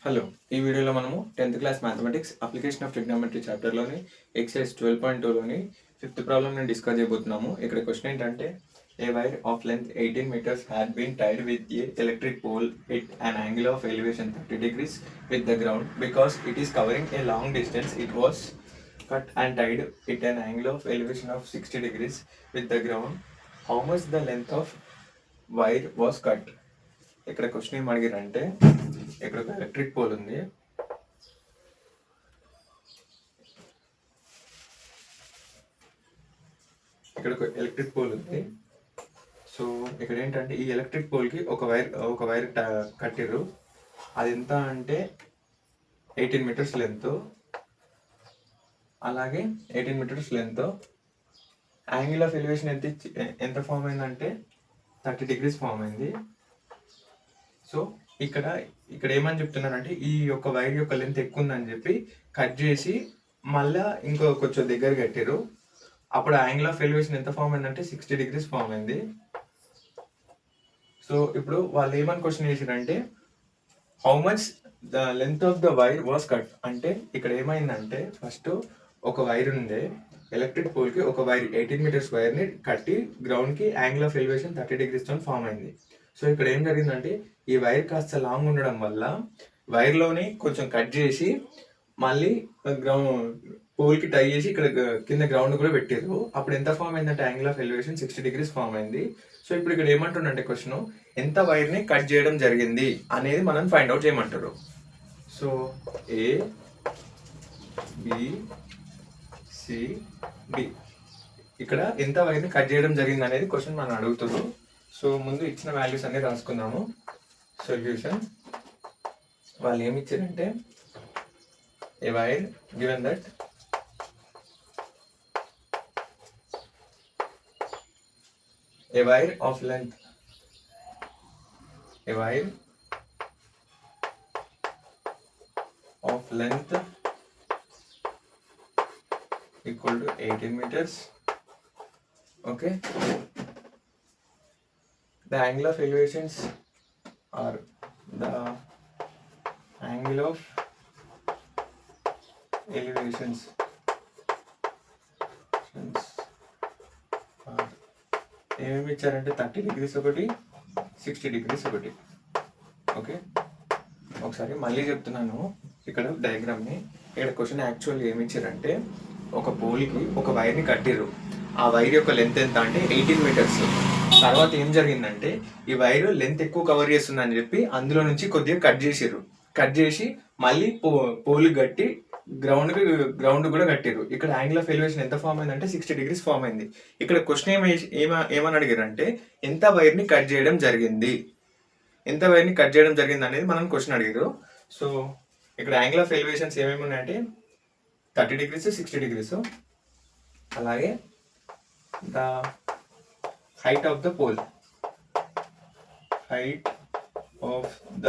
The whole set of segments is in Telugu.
హలో, ఈ వీడియోలో మనము 10th class mathematics application of trigonometry చాప్టర్లోని ఎక్సైజ్ 12.2లోని ఫిఫ్త్ ప్రాబ్లమ్ని డిస్కస్ చేయబోతున్నాము. ఇక్కడ క్వశ్చన్ ఏంటంటే a wire of length 18 meters had been tied with a electric pole at an angle of elevation 30 degrees with the ground because it is covering a long distance. It was cut and tied at an angle of elevation of 60 degrees with the ground. How much the length of wire was cut? ఇక్కడ క్వశ్చన్ ఏం అడిగారంటే ఇక్కడ ఒక ఎలక్ట్రిక్ పోల్ ఉంది. సో ఇక్కడ ఏంటంటే ఈ ఎలక్ట్రిక్ పోల్కి ఒక వైర్ కట్టిర్రు. అది ఎంత అంటే 18 meters లెంత్. అలాగే 18 meters length. Angle of elevation ఎంత ఫామ్ అయిందంటే 30 degrees ఫామ్ అయింది. సో ఇక్కడ ఏమని చెప్తున్నారంటే ఈ యొక్క వైర్ యొక్క లెంత్ ఎక్కువ ఉందని చెప్పి కట్ చేసి మళ్ళీ కొంచెం దగ్గర కట్టారు. అప్పుడు యాంగిల్ ఆఫ్ ఎలివేషన్ ఎంత ఫామ్ అయిందంటే 60 degrees ఫామ్ అయింది. సో ఇప్పుడు వాళ్ళు ఏమని క్వశ్చన్ చేశారంటే how much the length of the wire was cut. అంటే ఇక్కడ ఏమైందంటే ఫస్ట్ ఒక వైర్ ఉండే ఎలక్ట్రిక్ పోల్కి ఒక వైర్ 18 meters వైర్ని కట్టి గ్రౌండ్కి యాంగిల్ ఆఫ్ ఎలివేషన్ 30 degrees తో ఫామ్ అయింది. సో ఇక్కడ ఏం జరిగిందంటే ఈ వైర్ కాస్త లాంగ్ ఉండడం వల్ల వైర్లోని కొంచెం కట్ చేసి మళ్ళీ పోల్కి టై చేసి ఇక్కడ కింద గ్రౌండ్ కూడా పెట్టారు. అప్పుడు ఎంత ఫామ్ అయిందంటే angle of elevation 60 degrees form అయింది. సో ఇప్పుడు ఇక్కడ ఏమంటుండంటే క్వశ్చన్ ఎంత వైర్ని కట్ చేయడం జరిగింది అనేది మనం ఫైండ్ అవుట్ చేయమంటారు. So A B C D ఇక్కడ ఎంత వైర్ని కట్ చేయడం జరిగింది అనేది క్వశ్చన్ మనం అడుగుతున్నారు. సో ముందు ఇచ్చిన వాల్యూస్ అన్ని రాసుకుందాము. సొల్యూషన్ వాళ్ళు ఏమి ఇచ్చారంటే a wire given that a wire of length equal to 18 meters. Okay, the angle of elevations are the angle of elevations ఏమేమి ఇచ్చారంటే 30 degrees ఒకటి, 60 degrees ఒకటి. ఓకే, ఒకసారి మళ్ళీ చెప్తున్నాను ఇక్కడ డయాగ్రామ్ని. ఇక్కడ క్వశ్చన్ యాక్చువల్గా ఏమి ఇచ్చారంటే ఒక పోల్కి ఒక వైర్ని కట్టిర్రు. ఆ వైర్ యొక్క లెంత్ ఎంత అంటే 18 meters. తర్వాత ఏం జరిగిందంటే ఈ వైర్ లెంత్ ఎక్కువ కవర్ చేస్తుందని చెప్పి అందులో నుంచి కొద్దిగా కట్ చేసి మళ్ళీ పోల్ కట్టి గ్రౌండ్ కూడా కట్టారు. ఇక్కడ యాంగిల్ ఆఫ్ ఎలివేషన్ ఎంత ఫామ్ అయిందంటే 60 degrees ఫామ్ అయింది. ఇక్కడ క్వశ్చన్ ఏమని అడిగారు అంటే ఎంత వైర్ని కట్ చేయడం జరిగింది అనేది మనం క్వశ్చన్ అడిగారు. సో ఇక్కడ యాంగిల్ ఆఫ్ ఎలివేషన్స్ ఏమేమి ఉన్నాయంటే 30 degrees, 60 degrees. అలాగే the height of the pole height of the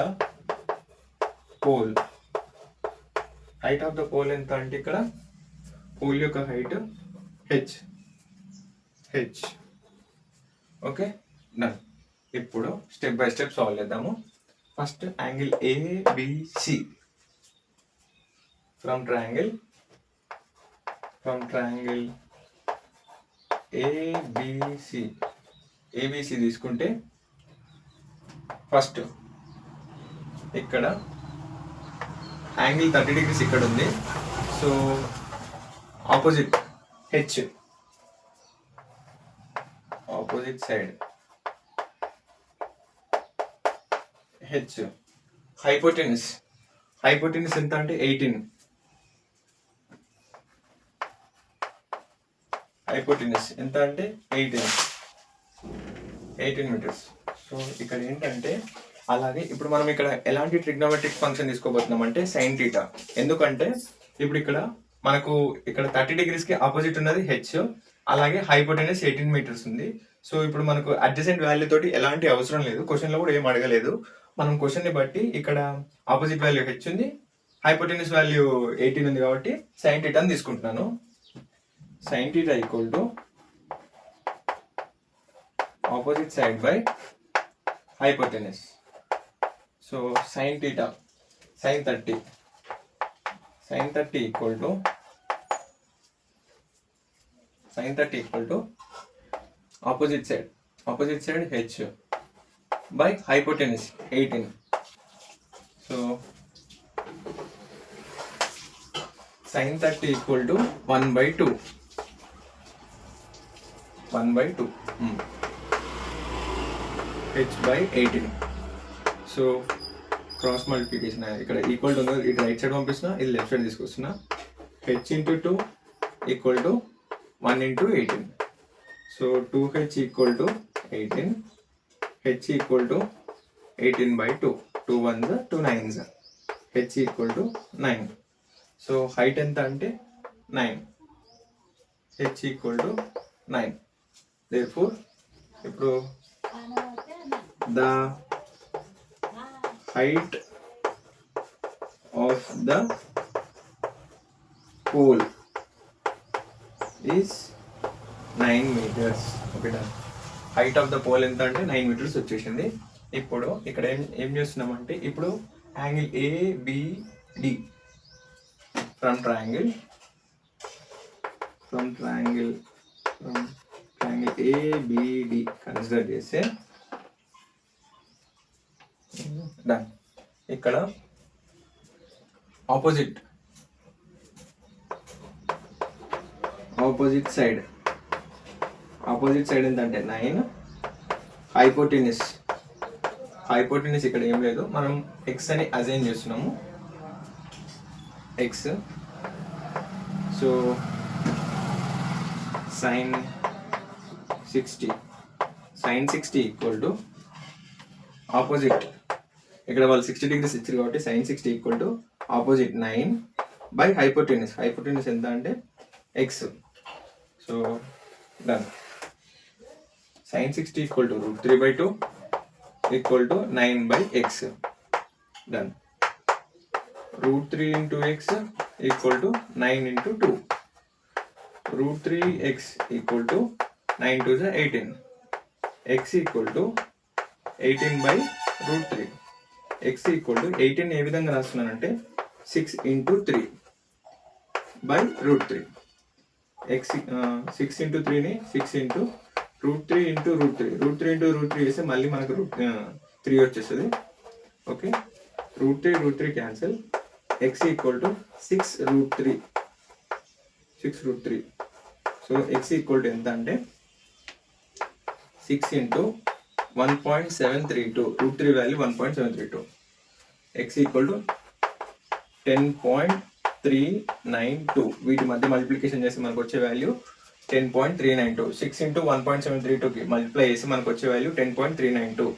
pole ఎంత అంటే ఇక్కడ పోల్ యొక్క హైట్ హెచ్. Okay, done. ఇప్పుడు స్టెప్ బై స్టెప్ సాల్వ్ చేద్దాము. First angle ABC from triangle ABC తీసుకుంటే ఫస్ట్ ఇక్కడ యాంగిల్ 30 degrees ఇక్కడ ఉంది. So opposite side H. Hypotenuse ఎంత అంటే 18. హైపోటెన్యూస్ ఎంత అంటే 18 meters. సో ఇక్కడ ఏంటంటే అలాగే ఇప్పుడు మనం ఇక్కడ ఎలాంటి ట్రిగ్నోమెట్రిక్ ఫంక్షన్ తీసుకోబోతున్నాం అంటే సైన్ థీటా. ఎందుకంటే ఇప్పుడు ఇక్కడ మనకు ఇక్కడ 30 degrees కి ఆపోజిట్ ఉన్నది హెచ్, అలాగే హైపోటెన్యూస్ 18 meters ఉంది. సో ఇప్పుడు మనకు అడ్జసెంట్ వాల్యూ తోటి ఎలాంటి అవసరం లేదు, క్వశ్చన్లో కూడా ఏం అడగలేదు. మనం క్వశ్చన్ని బట్టి ఇక్కడ ఆపోజిట్ వాల్యూ హెచ్ ఉంది, హైపోటెన్యూస్ వాల్యూ 18 ఉంది కాబట్టి సైన్ థీటా అని తీసుకుంటున్నాను. Sine theta equal to opposite side by hypotenuse. So sin theta sin 30 equal to opposite side h by hypotenuse 18. So sin 30 equal to 1 by 2 h by 18. So cross multiplication ఇక్కడ ఈక్వల్ టు ఉంది, ఇటు రైట్ సైడ్ పంపిస్తున్నా, ఇది లెఫ్ట్ సైడ్ తీసుకొస్తున్నా. h into 2 equal to 1 into 18. So 2h equal to 18, h equal to 18 by 2, 2 1s 2 9s, h equal to 9. So height ఎంత అంటే 9, h ఈక్వల్ టు 9. దేర్ఫోర్ ఇప్పుడు the height of the pole is 9 meters. Okay done. Height of the pole ఎంత అంటే 9 meters వచ్చేసింది. ఇప్పుడు ఇక్కడ ఏం చేస్తున్నామంటే ఇప్పుడు angle ABD from triangle ABD consider చేస్తే డన్. ఇక్కడ ఆపోజిట్ సైడ్ ఏంటంటే 9, హైపోటెన్యూస్ ఇక్కడ ఏం లేదు, మనం ఎక్స్ అని అజైన్ చేస్తున్నాము, X. So sine 60 equal to opposite, ఇక్కడ వాళ్ళు 60 degrees ఇచ్చారు కాబట్టి sin 60 equal to opposite 9 by hypotenuse ఎంత అంటే x. So done. sin 60 equal to √3/2 equal to 9 by x. Done. √3 into x equal to 9 into 2. √3x equal to 9 2 is 18. x equal to 18 by √3. x equal to 18 ఏ విధంగా రాస్తున్నానంటే 6 into 3 by √3. x 6 into 3ని 6 into √3 into √3 వేస్తే మళ్ళీ మనకు 3 వచ్చేస్తుంది. Okay, √3 cancel. x equal to 6√3. So x equal to ఎంత అంటే 6 into 1.732, √3 value 1.732. x equal to 10.392. వీటి మధ్య మల్టిప్లికేషన్ చేసి మనకు వచ్చే వాల్యూ 10.392. 6 into 1.732కి మల్టిప్లై చేసి మనకు వచ్చే వాల్యూ 10.392.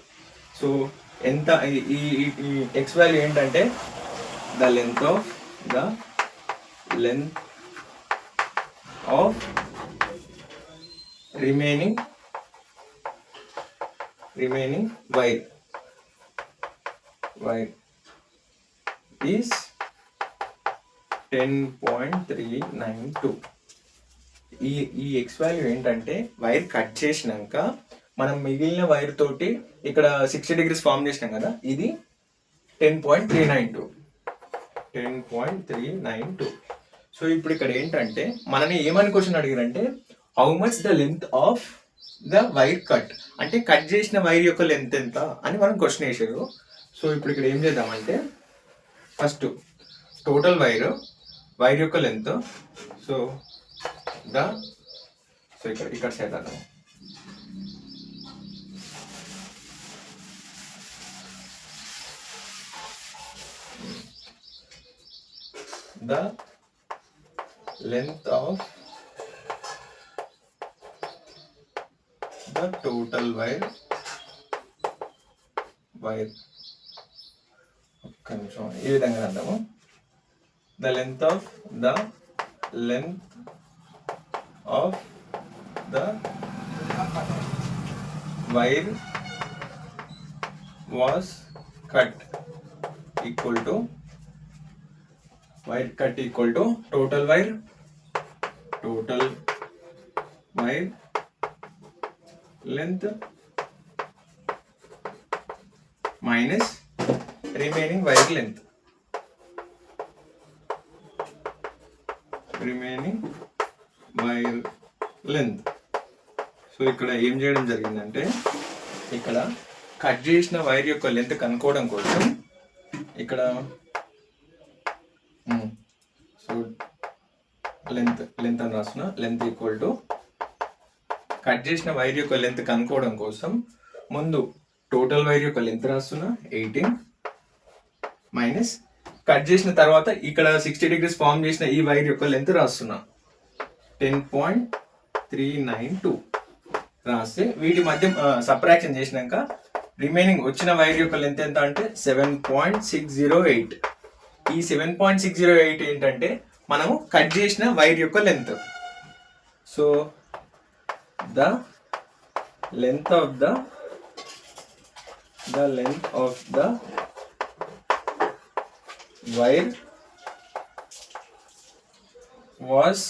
సో ఎంత ఈ ఎక్స్ వాల్యూ ఏంటంటే the length of remaining wire is 10.392. ఈ ఎక్స్ వాల్యూ ఏంటంటే వైర్ కట్ చేసినాక మనం మిగిలిన వైర్ తోటి ఇక్కడ 60 degrees ఫార్మ్ చేసినాం కదా, ఇది 10.392. సో ఇప్పుడు ఇక్కడ ఏంటంటే మనని ఏమని క్వశ్చన్ అడిగారంటే how much the length of the wire cut, అంటే కట్ చేసిన వైర్ యొక్క లెంత్ ఎంత అని మనం క్వశ్చన్ వేసారు. సో ఇప్పుడు ఇక్కడ ఏం చేద్దామంటే ఫస్ట్ టోటల్ వైర్ యొక్క లెంత్. సో ఇక్కడ సైడ్ అన్నాము the length of the total wire ఒక్క నిమిషం ఈ విధంగా అందాము. the length of the wire was cut equal to total wire length minus remaining wire length. Remaining wire length. So ఇక్కడ ఏం చేయడం జరిగిందంటే ఇక్కడ కట్ చేసిన వైర్ యొక్క లెంత్ కనుక్కోవడం కోసం ఇక్కడ సో లెంత్ అని రాస్తున్నా. లెంత్ ఈక్వల్ టు కట్ చేసిన వైర్ యొక్క లెంత్ కనుక్కోవడం కోసం ముందు టోటల్ వైర్ యొక్క లెంత్ రాస్తున్నా 18 మైనస్ కట్ చేసిన తర్వాత ఇక్కడ 60 degrees ఫార్మ్ చేసిన ఈ వైర్ యొక్క లెంత్ రాస్తున్నా 10.392 రాస్తే వీటి మధ్య సబ్ట్రాక్షన్ చేసినాక రిమైనింగ్ వచ్చిన వైర్ యొక్క లెంత్ ఎంత అంటే 7.608. ఈ 7.608 ఏంటంటే మనము కట్ చేసిన వైర్ యొక్క length. So the length of the wire was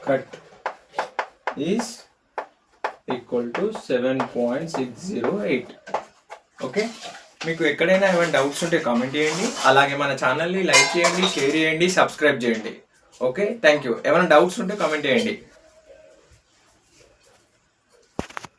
cut is equal to 7.608. Okay, మీకు ఎక్కడైనా ఏమైనా డౌట్స్ ఉంటే కామెంట్ చేయండి. అలాగే మన ఛానల్ని లైక్ చేయండి, షేర్ చేయండి, సబ్స్క్రైబ్ చేయండి. Okay, thank you. ఏమైనా డౌట్స్ ఉంటే కామెంట్ చేయండి.